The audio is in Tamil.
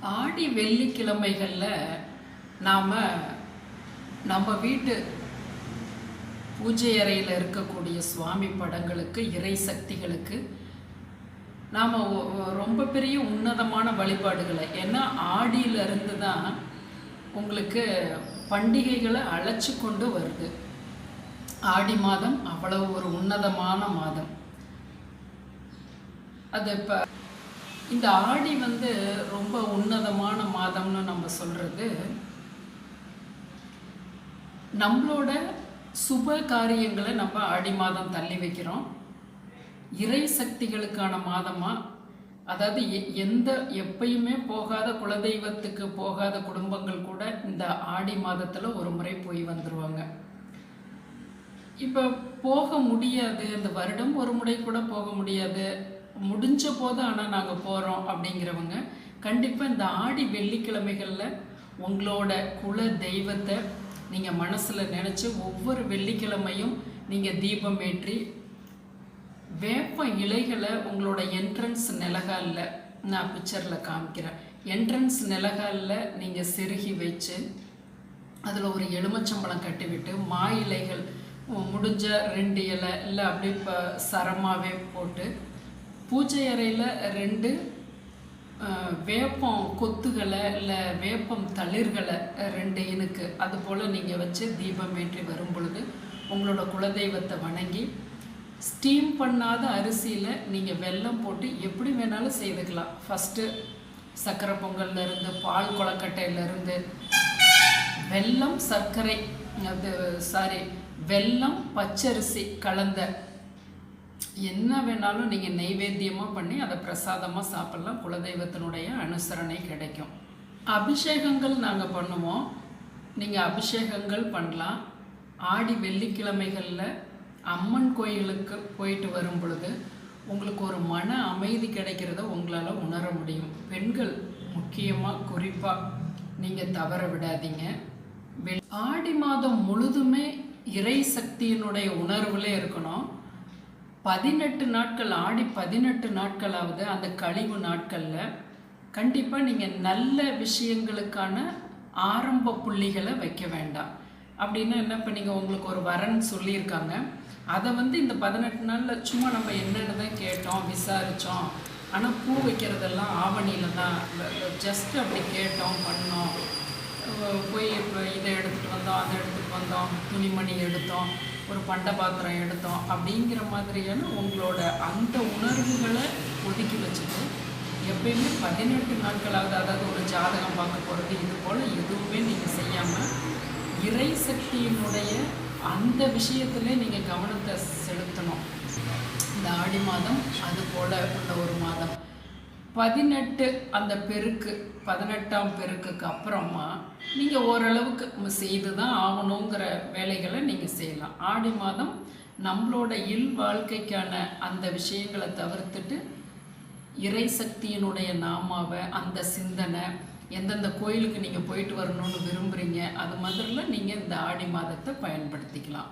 ஆடி வெள்ளிக்கிழமைகளில் நாம் நம்ம வீட்டு பூஜை அறையில் இருக்கக்கூடிய சுவாமி படங்களுக்கு, இறை சக்திகளுக்கு நாம் ரொம்ப பெரிய உன்னதமான வழிபாடுகளை, ஏன்னா ஆடியிலிருந்து தான் உங்களுக்கு பண்டிகைகளை அழைச்சி கொண்டு வருது. ஆடி மாதம் அவ்வளவு ஒரு உன்னதமான மாதம். அது இப்போ இந்த ஆடி ரொம்ப உன்னதமான மாதம்னு நம்ம சொல்கிறது, நம்மளோட சுப காரியங்களை நம்ம ஆடி மாதம் தள்ளி வைக்கிறோம். இறை சக்திகளுக்கான மாதமாக, அதாவது எப்பயுமே போகாத, குலதெய்வத்துக்கு போகாத குடும்பங்கள் கூட இந்த ஆடி மாதத்தில் ஒரு முறை போய் வந்துடுவாங்க. இப்போ போக முடியாது, இந்த வருடம் ஒரு முறை கூட போக முடியாது, முடிஞ்ச போது ஆனால் நாங்கள் போகிறோம் அப்படிங்கிறவங்க கண்டிப்பாக இந்த ஆடி வெள்ளிக்கிழமைகளில் உங்களோட குல தெய்வத்தை நீங்கள் மனசில் நினச்சி ஒவ்வொரு வெள்ளிக்கிழமையும் நீங்கள் தீபம் ஏற்றி வேப்ப இலைகளை உங்களோட என்ட்ரன்ஸ் நிலகாலில், நான் பிக்சரில் காமிக்கிறேன், என்ட்ரன்ஸ் நிலகாலில் நீங்கள் செருகி வச்சு அதில் ஒரு எலுமிச்சம்பழம் கட்டிவிட்டு மா இலைகள் முடிஞ்ச 2 இலை இல்லை அப்படி இப்போ சரமாகவே போட்டு பூஜை அறையில் 2 வேப்பம் கொத்துகளை இல்லை வேப்பம் தளிர்களை 2 இனுக்கு அது போல் நீங்கள் வச்சு தீபம் ஏற்றி வரும் பொழுது உங்களோட குலதெய்வத்தை வணங்கி, ஸ்டீம் பண்ணாத அரிசியில் நீங்கள் வெல்லம் போட்டு எப்படி வேணாலும் செய்துக்கலாம். ஃபஸ்ட்டு சர்க்கரை பொங்கல்லேருந்து, பால் கொழக்கட்டையிலேருந்து, வெல்லம் சர்க்கரை வெல்லம் பச்சரிசி கலந்த என்ன வேணாலும் நீங்கள் நெய்வேத்தியமாக பண்ணி அதை பிரசாதமாக சாப்பிட்லாம். குலதெய்வத்தினுடைய அனுசரணை கிடைக்கும். அபிஷேகங்கள் நாங்கள் பண்ணுவோம், நீங்கள் அபிஷேகங்கள் பண்ணலாம். ஆடி வெள்ளிக்கிழமைகளில் அம்மன் கோயிலுக்கு போயிட்டு வரும் பொழுது உங்களுக்கு ஒரு மன அமைதி கிடைக்கிறத உங்களால் உணர முடியும். பெண்கள் முக்கியமாக குறிப்பாக நீங்கள் தவற விடாதீங்க. ஆடி மாதம் முழுதுமே இறை சக்தியினுடைய உணர்வுல இருக்கணும். 18 நாட்கள், ஆடி 18 நாட்களாவது அந்த கழிவு நாட்களில் கண்டிப்பாக நீங்கள் நல்ல விஷயங்களுக்கான ஆரம்ப புள்ளிகளை வைக்க வேண்டாம். அப்படின்னா என்ன, இப்போ நீங்கள் உங்களுக்கு ஒரு வரன் சொல்லியிருக்காங்க, அதை இந்த 18 நாளில் சும்மா நம்ம என்னென்னு தான் கேட்டோம், விசாரித்தோம், ஆனால் பூ வைக்கிறதெல்லாம் ஆவணியில் தான், ஜஸ்ட் அப்படி கேட்டோம், பண்ணோம், போய் இப்போ இதை எடுத்துகிட்டு வந்தோம், அதை எடுத்துகிட்டு வந்தோம், துணிமணி எடுத்தோம், ஒரு பண்டை பாத்திரம் எடுத்தோம் அப்படிங்கிற மாதிரியான உங்களோட அந்த உணர்வுகளை ஒதுக்கி வச்சுட்டு எப்பயுமே 18 நாட்களாவது, அதாவது ஒரு ஜாதகம் பார்க்க போகிறது, இது போல் எதுவுமே நீங்கள் செய்யாமல் இறை சக்தியினுடைய அந்த விஷயத்துல நீங்கள் கவனத்தை செலுத்தணும். இந்த ஆடி மாதம் அது போல் உள்ள ஒரு மாதம். 18 அந்த பெருக்கு, 18ஆம் பெருக்குக்கு அப்புறமா நீங்கள் ஓரளவுக்கு செய்து தான் ஆகணுங்கிற வேலைகளை நீங்கள் செய்யலாம். ஆடி மாதம் நம்மளோட வாழ்க்கைக்கான அந்த விஷயங்களை தவிர்த்துட்டு இறை சக்தியினுடைய நாமாவை, அந்த சிந்தனை, எந்தெந்த கோயிலுக்கு நீங்கள் போயிட்டு வரணும்னு விரும்புகிறீங்க, அது மாதிரிலாம் நீங்கள் இந்த ஆடி மாதத்தை பயன்படுத்திக்கலாம்.